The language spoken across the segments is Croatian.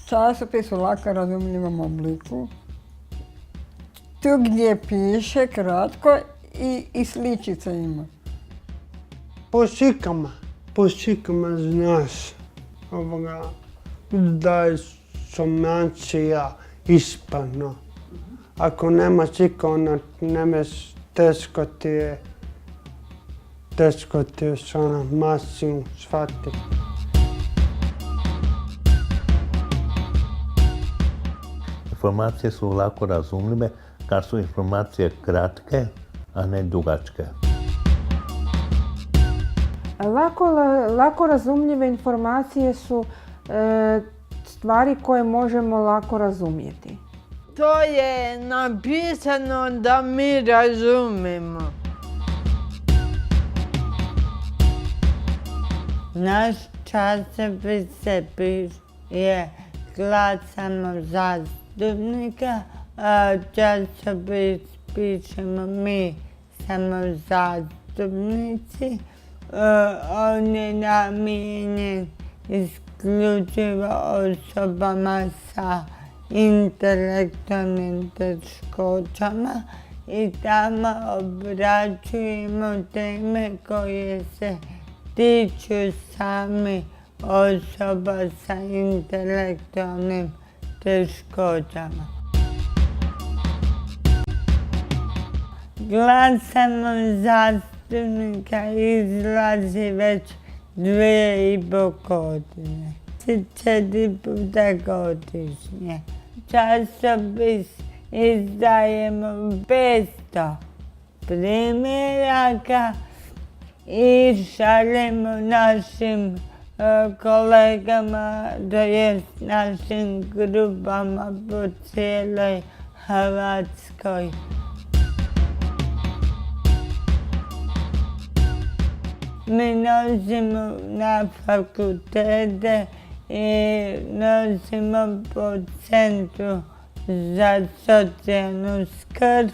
Časopis u lako razumljivom obliku. Tu gdje piše kratko i sličice ima. Po šikama znaš da je somacija ispravno. Ako nema šika, onda teško ti je masiju shvatiti. Informacije su lako razumljive kad su informacije kratke, a ne dugačke. Lako razumljive informacije su stvari koje možemo lako razumjeti. To je napisano da mi razumemo. Naš časopis je Glas samozastupnika, a časopis pišemo mi samozastupnici. On je namijenjen isključivo osobama sa intelektualnim teškoćama i tamo obrađujemo teme koje se tiču sami osoba sa intelektualnim teškoćama. Glas samozastupnika izlazi već 2,5 godine. 4 puta godišnje. Časopis izdajemo 500 primjeraka i šaljemo našim kolegama, to jest našim grupama po cijeloj Hrvatskoj. Mi nosimo na fakultete i nosimo po centru za socijalnu skrb,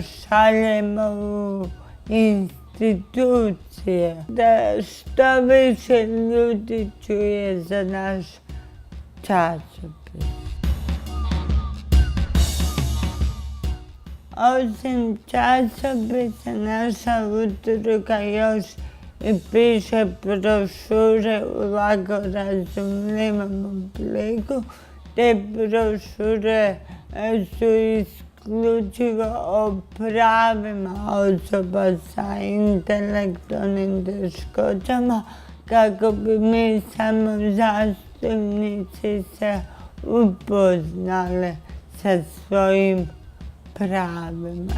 šaljemo u institucije, da što više ljudi čuje za naš časopis. Osim časopisa, naša udruga još i piše brošure u lako razumljivom obliku. Te brošure su isključivo o pravima osoba sa intelektualnim teškoćama, kako bi mi samozastupnici se upoznali sa svojim pravima.